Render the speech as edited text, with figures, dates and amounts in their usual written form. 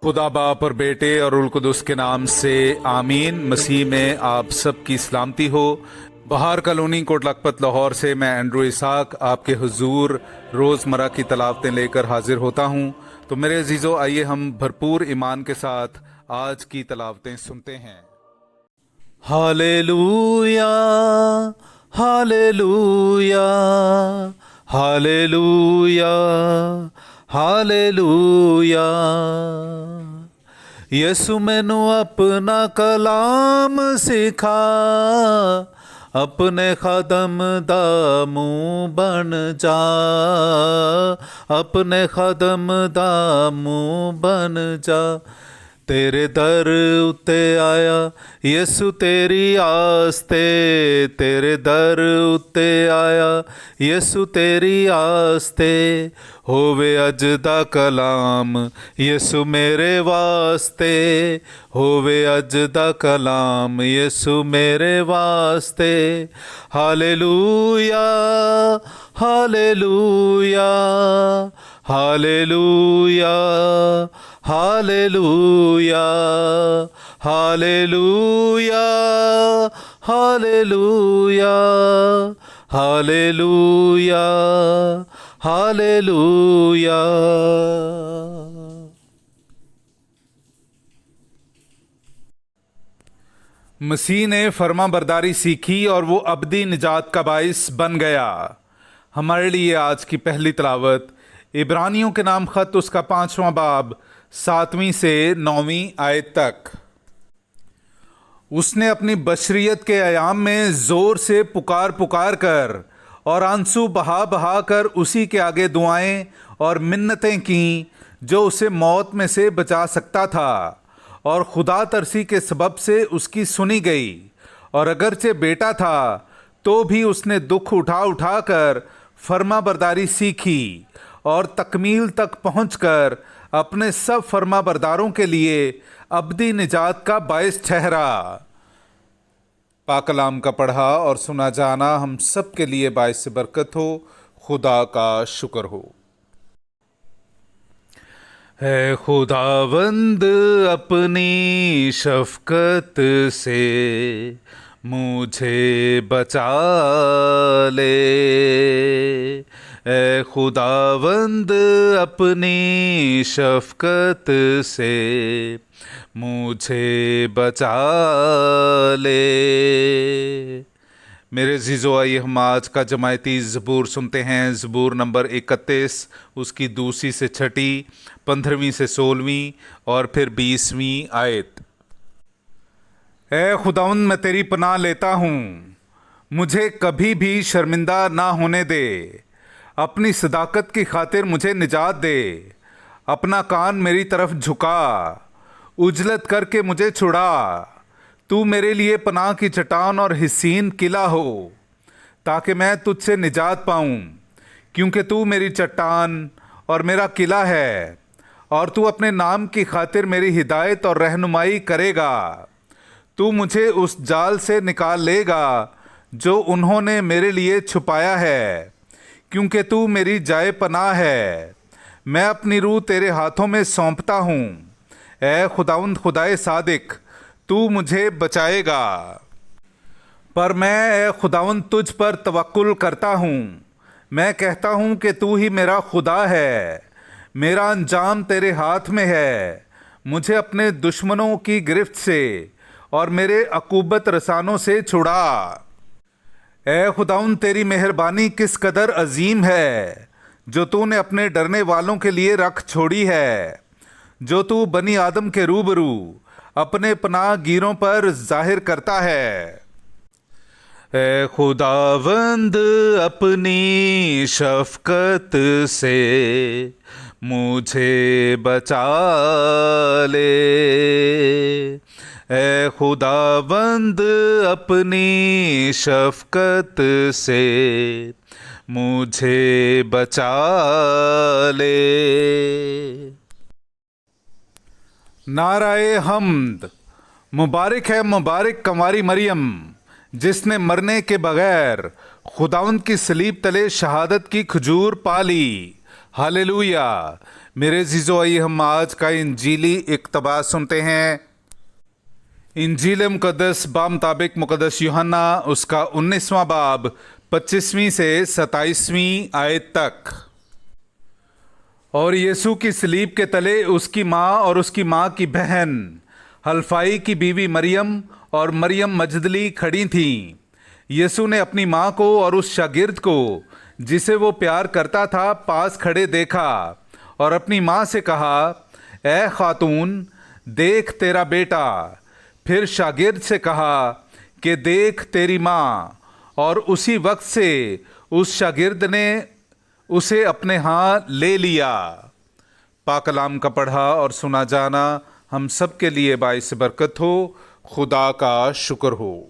खुदा बाप और बेटे और उल कुदस के नाम से आमीन। मसीह में आप सब की सलामती हो। बहार कॉलोनी कोट लखपत लाहौर से मैं एंड्रू इसाक आपके हुजूर रोज़मर्रा की तलावतें लेकर हाजिर होता हूँ। तो मेरे अजीज़ों, आइए हम भरपूर ईमान के साथ आज की तलावतें सुनते हैं। Hallelujah hallelujah hallelujah hallelujah. Yesu मैनू अपना कलाम सिखा, अपने खादम दा मुंह बन जा, अपने खादम दा मुंह बन जा। तेरे दर उत्ते आया यसु तेरी आस्ते, तेरे दर उत्ते आया यसु तेरी आस्ते। होवे अज दा कलाम यसु मेरे वास्ते, होवे अज दा कलाम यसु मेरे वास्ते। Hallelujah hallelujah hallelujah hallelujah hallelujah hallelujah hallelujah hallelujah. मसीह ने फर्मा बरदारी सीखी और वो अबदी निजात का बाइस बन गया। हमारे लिए आज की पहली तलावत इब्रानियों के नाम खत उसका 5वां बाब 7वीं से 9वीं आयत तक। उसने अपनी बशरियत के अयाम में ज़ोर से पुकार पुकार कर और आंसू बहा बहा कर उसी के आगे दुआएं और मिन्नतें की जो उसे मौत में से बचा सकता था, और खुदा तरसी के सबब से उसकी सुनी गई। और अगरचे बेटा था तो भी उसने दुख उठा उठा कर फर्मा बरदारी सीखी और तकमील तक पहुंचकर अपने सब फर्मा बरदारों के लिए अबदी निजात का बाइस ठहरा। पाक कलाम का पढ़ा और सुना जाना हम सब के लिए बाइस बरकत हो। खुदा का शुक्र हो। है खुदावंद अपनी शफकत से मुझे बचा ले, ए खुदावंद अपनी शफकत से मुझे बचा ले। मेरे अज़ीज़ों, आइए हम आज का जमायती ज़बूर सुनते हैं। ज़बूर नंबर 31, उसकी दूसरी से छठी, 15वीं से 16वीं और फिर 20वीं आयत। ए खुदावंद, मैं तेरी पनाह लेता हूँ, मुझे कभी भी शर्मिंदा ना होने दे। अपनी सदाकत की खातिर मुझे निजात दे। अपना कान मेरी तरफ झुका, उजलत करके मुझे छुड़ा। तू मेरे लिए पनाह की चट्टान और हिस्सीन किला हो, ताकि मैं तुझसे निजात पाऊँ। क्योंकि तू मेरी चट्टान और मेरा किला है, और तू अपने नाम की खातिर मेरी हिदायत और रहनुमाई करेगा। तू मुझे उस जाल से निकाल लेगा जो उन्होंने मेरे लिए छुपाया है, क्योंकि तू मेरी जाए पनाह है। मैं अपनी रूह तेरे हाथों में सौंपता हूँ। ऐ खुदावंद खुदाए सादिक, तू मुझे बचाएगा। पर मैं ऐ खुदावंद तुझ पर तवक्कुल करता हूँ। मैं कहता हूँ कि तू ही मेरा खुदा है। मेरा अंजाम तेरे हाथ में है। मुझे अपने दुश्मनों की गिरफ्त से और मेरे अकूबत रसानों से छुड़ा। ऐ खुदाउन, तेरी मेहरबानी किस कदर अजीम है, जो तूने अपने डरने वालों के लिए रख छोड़ी है, जो तू बनी आदम के रूबरू अपने पनाह गिरों पर जाहिर करता है। ऐ खुदावंद अपनी शफकत से मुझे बचा ले। ऐ खुदावंद अपनी शफकत से मुझे बचा ले। नाराए हम्द। मुबारक है, मुबारक कंवारी मरियम, जिसने मरने के बगैर खुदावंद की सलीब तले शहादत की खजूर पा ली। हालेलुया। मेरे जीजो, आइए हम आज का इंजीली इक़्तिबास सुनते हैं। इंजील मुक़द्दस बामुताबिक मुक़द्दस यूहन्ना उसका 19वां बाब 25वीं से 27वीं आयत तक। और यीशु की सलीब के तले उसकी माँ और उसकी माँ की बहन हल्फाई की बीवी मरियम और मरियम मजदली खड़ी थीं। यीशु ने अपनी माँ को और उस शागिर्द को जिसे वो प्यार करता था पास खड़े देखा और अपनी माँ से कहा, ए खातून, देख तेरा बेटा। फिर शागिर्द से कहा कि देख तेरी माँ। और उसी वक्त से उस शागिर्द ने उसे अपने यहाँ ले लिया। पाक कलाम का पढ़ा और सुना जाना हम सब के लिए बाइस बरकत हो। खुदा का शुक्र हो।